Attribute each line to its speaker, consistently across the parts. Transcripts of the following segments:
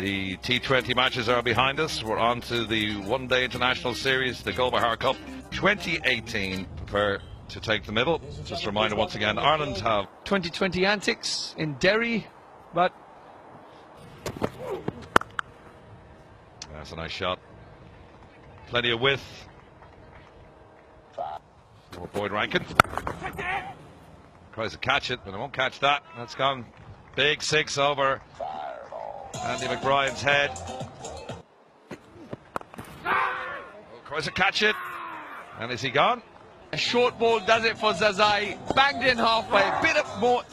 Speaker 1: The T20 matches are behind us. We're on to the one-day international series, the Gulbahar Cup 2018. Prepare to take the middle. Just a reminder once again, Ireland have
Speaker 2: 2020 antics in Derry, but
Speaker 1: that's a nice shot. Plenty of width. For Boyd Rankin. Tries to catch it, but it won't catch that. That's gone. Big six over Andy McBride's head. Tries to catch it. And is he gone?
Speaker 2: a short ball does it for Zazai. Banged in halfway. A bit of more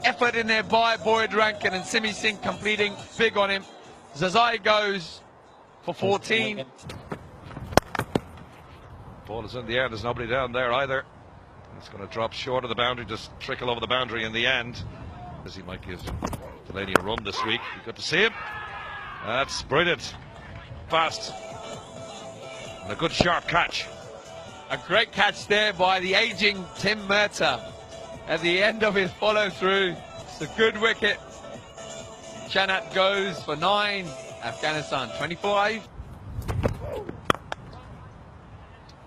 Speaker 2: effort in there by Boyd Rankin, and Simi Singh completing big on him. Zazai goes for 14.
Speaker 1: Ball is in the air. There's nobody down there either. It's going to drop short of the boundary, just trickle over the boundary in the end. As he might give Delaney a run this week. Good to see him. That's brilliant. Fast. And a good sharp catch.
Speaker 2: A great catch there by the aging Tim Murtagh at the end of his follow through. It's a good wicket. Chanat goes for 9. Afghanistan 25.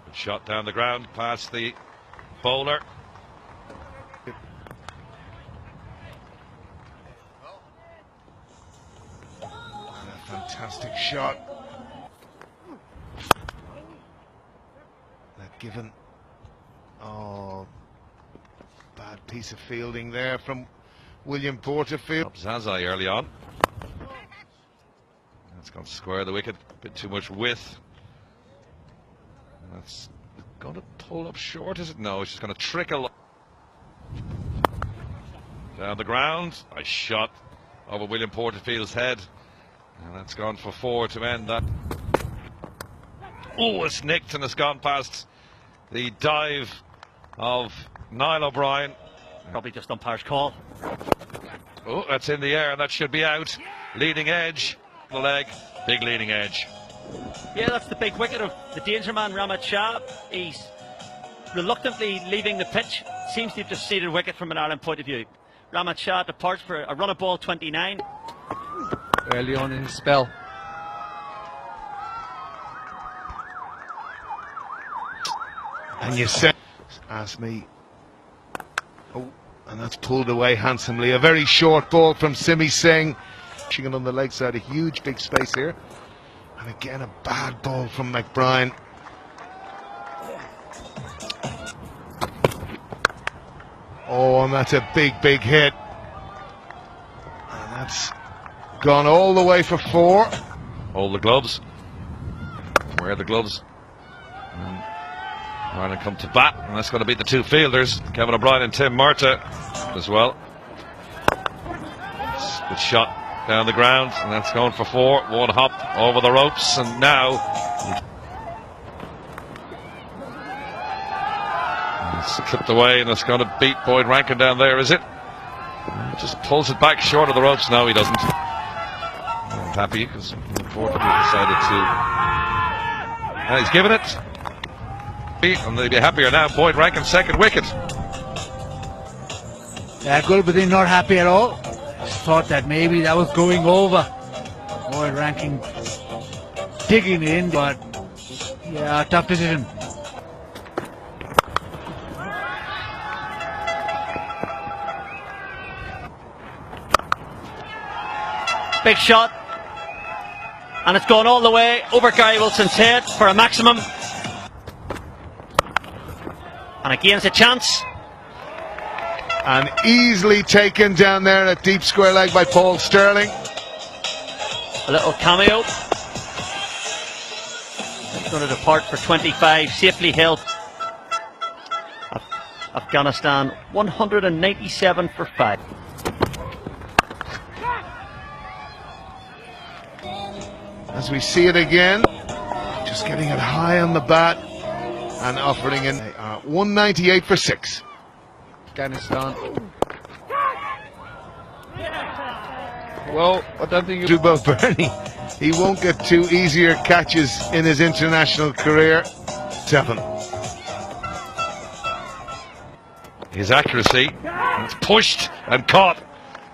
Speaker 1: Good shot down the ground past the bowler.
Speaker 3: And a fantastic shot. That given. Oh, bad piece of fielding there from William Porterfield.
Speaker 1: Zazai early on. That's going to square the wicket. A bit too much width. That's going to pull up short, is it? No, it's just going to trickle down the ground. Nice shot over William Porterfield's head. And that's gone for 4 to end that. Oh, it's nicked and it's gone past the dive of Niall O'Brien.
Speaker 4: Probably just umpire's call.
Speaker 1: Oh, that's in the air and that should be out. Leading edge, the leg, big leading edge.
Speaker 4: Yeah, that's the big wicket of the danger man, Ramat Shah. He's reluctantly leaving the pitch. Seems to have just ceded wicket from an Ireland point of view. Ramat Shah departs for a run of ball 29.
Speaker 2: Early on in his spell.
Speaker 3: And you said, ask me. Oh, and that's pulled away handsomely. A very short ball from Simi Singh. Pushing it on the leg side, a huge big space here. And again, a bad ball from McBride. Oh, and that's a big hit. And that's gone all the way for 4.
Speaker 1: Hold the gloves. Wear the gloves. Ireland come to bat, and that's going to be the 2 fielders, Kevin O'Brien and Tim Murtagh as well. Good shot down the ground, and that's going for 4. One hop over the ropes, and now it's clipped away, and it's going to beat Boyd Rankin down there, is it? Just pulls it back short of the ropes. No, he doesn't. I'm happy because Porter decided to. And he's given it. And they'll be happier now. Boyd Rankin's second wicket.
Speaker 5: Yeah, Gulbahar not happy at all. Thought that maybe that was going over. Boyd Rankin digging in, but yeah, tough decision.
Speaker 4: Big shot. And it's gone all the way over Gary Wilson's head for a maximum. And again, it's a chance.
Speaker 3: And easily taken down there at deep square leg by Paul Sterling.
Speaker 4: A little cameo. It's going to depart for 25, safely held. Afghanistan 197 for 5.
Speaker 3: As we see it again, just getting it high on the bat and offering in 198 for 6.
Speaker 2: Afghanistan. Well, I don't think
Speaker 3: Dubo Bernie, he won't get 2 easier catches in his international career. 7.
Speaker 1: His accuracy, it's pushed and caught,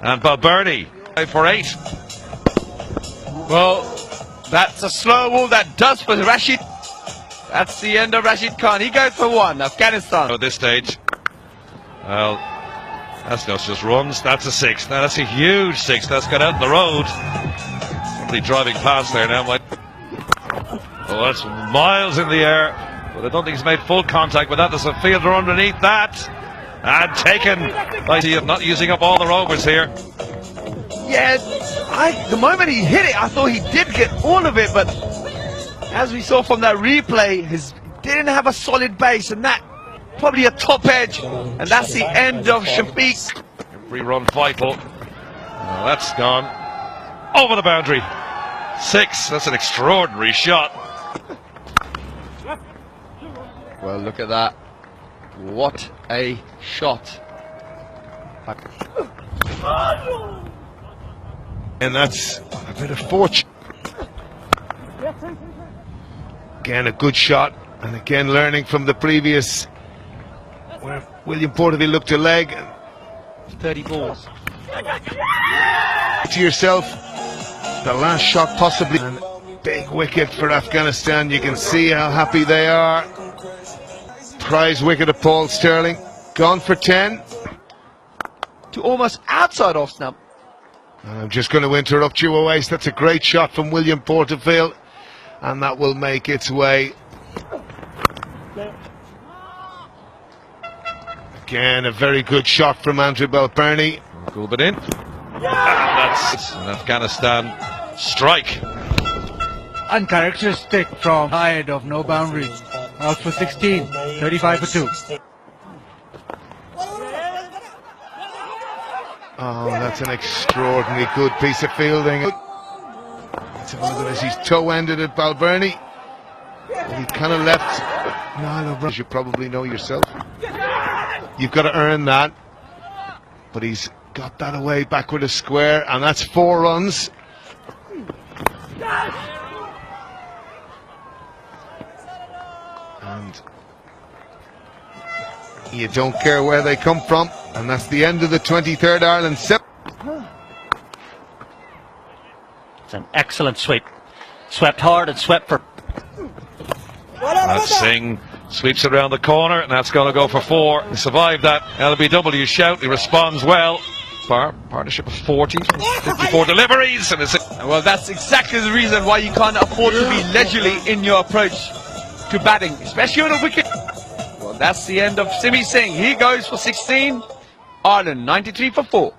Speaker 1: and Balbirnie for 8.
Speaker 2: Well, that's a slow wall that does for Rashid. That's the end of Rashid Khan. He goes for one. Afghanistan.
Speaker 1: At this stage, well, that's not just runs. That's a 6. Now that's a huge 6. That's got out on the road. Somebody driving past there now. Oh, that's miles in the air. But I don't think he's made full contact with that. There's a fielder underneath that. And taken. I see him not using up all the rovers here.
Speaker 2: Yeah, the moment he hit it, I thought he did get all of it, but as we saw from that replay, he didn't have a solid base, and that probably a top edge, and that's the end of Shafiq.
Speaker 1: Every run vital. Well, that's gone over the boundary. 6. That's an extraordinary shot.
Speaker 2: Well, look at that. What a shot.
Speaker 3: And that's a bit of fortune. Again, a good shot, and again learning from the previous, where William Porterfield looked a leg.
Speaker 4: 30 balls.
Speaker 3: To yourself, the last shot possibly. And big wicket for Afghanistan. You can see how happy they are. Prize wicket of Paul Sterling, gone for 10.
Speaker 2: To almost outside off stump.
Speaker 3: And I'm just going to interrupt you, Oase. That's a great shot from William Porterfield, and that will make its way. Again, a very good shot from Andrew Balbirnie.
Speaker 1: Cool bit in. And that's an Afghanistan strike.
Speaker 5: Uncharacteristic from Hyde of no boundaries. Out for 16, 35 for 2.
Speaker 3: Oh, that's an extraordinarily good piece of fielding. Let's have a look at this. He's toe-ended at Balbirnie. Well, he kind of left. No, as you probably know yourself. You've got to earn that. But he's got that away back with a square, and that's 4 runs. And you don't care where they come from. And that's the end of the 23rd Ireland set.
Speaker 4: It's an excellent sweep. Swept hard and swept for.
Speaker 1: That's Singh sweeps it around the corner, and that's going to go for 4. He survived that LBW shout. He responds well. Partnership of 40, 54 deliveries, and it's.
Speaker 2: Well, that's exactly the reason why you can't afford to be leisurely in your approach to batting, especially on a wicket. Well, that's the end of Simi Singh. He goes for 16. Ireland 93 for 4.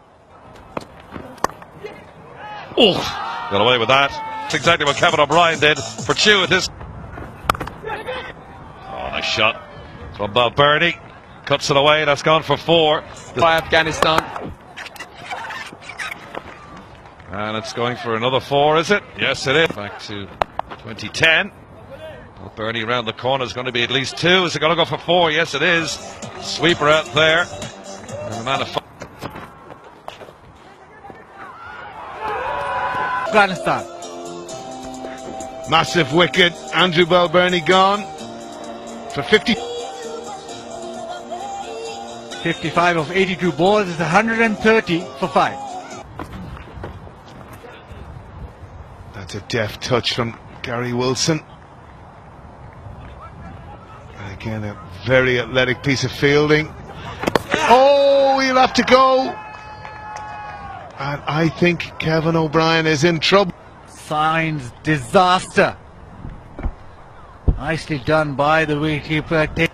Speaker 1: Oh, got away with that. That's exactly what Kevin O'Brien did for 2 at this. Oh, nice shot from Balbirnie. Cuts it away. That's gone for 4
Speaker 2: by Afghanistan.
Speaker 1: And it's going for another 4, is it? Yes, it is. Back to 2010. Balbirnie around the corner is going to be at least 2. Is it going to go for 4? Yes, it is. Sweeper out there. And the man of
Speaker 5: Afghanistan.
Speaker 3: Massive wicket. Andrew Balbirnie gone for 50.
Speaker 5: 55 of 82 balls is 130 for 5.
Speaker 3: That's a deft touch from Gary Wilson. And again, a very athletic piece of fielding. Oh, he'll have to go. And I think Kevin O'Brien is in trouble.
Speaker 5: Signs disaster. Nicely done by the wicketkeeper. They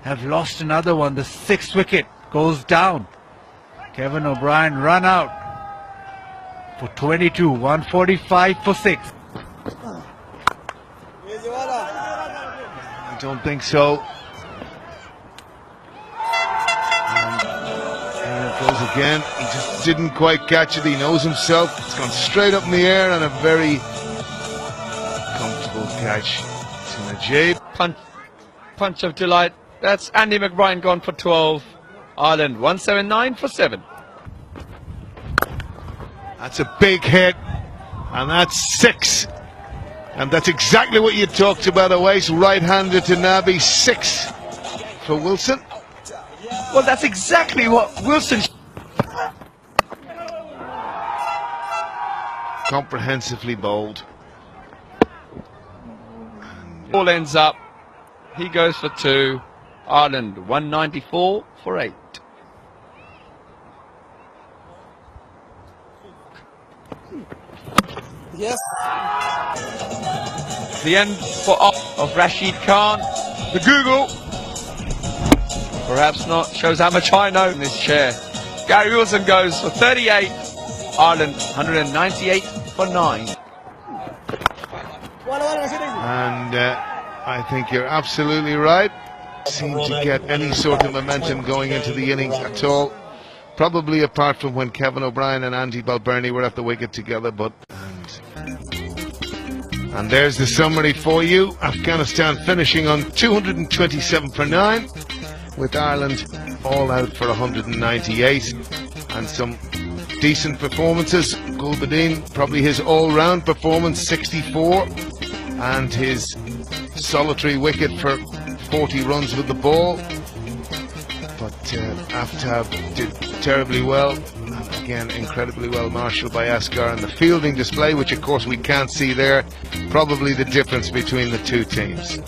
Speaker 5: have lost another one. The 6th wicket goes down. Kevin O'Brien run out for 22, 145 for 6.
Speaker 3: I don't think so. And it goes again. He just didn't quite catch it. He knows himself. It's gone straight up in the air, and a very comfortable catch to Najib.
Speaker 2: Punch of delight. That's Andy McBride gone for 12. Ireland 179 for 7.
Speaker 3: That's a big hit, and that's 6. And that's exactly what you talked about, Oase. Right-handed to Nabi, 6 for Wilson.
Speaker 2: Well, that's exactly what Wilson.
Speaker 3: comprehensively bowled.
Speaker 2: Ball ends up. He goes for 2. Ireland 194 for 8.
Speaker 6: Yes.
Speaker 2: The end for off of Rashid Khan. The Google. Perhaps not. Shows how much I know in this chair. Gary Wilson goes for 38. Ireland 198 for 9.
Speaker 3: And I think you're absolutely right. Seemed to get any sort of momentum going into the innings at all. Probably apart from when Kevin O'Brien and Andy Balbirnie were at the wicket together. But and there's the summary for you. Afghanistan finishing on 227 for 9, with Ireland all out for 198, and some decent performances. Gulbadine, probably his all-round performance, 64, and his solitary wicket for 40 runs with the ball. But Aftab did terribly well, and again incredibly well marshalled by Asghar, and the fielding display, which of course we can't see there, probably the difference between the two teams.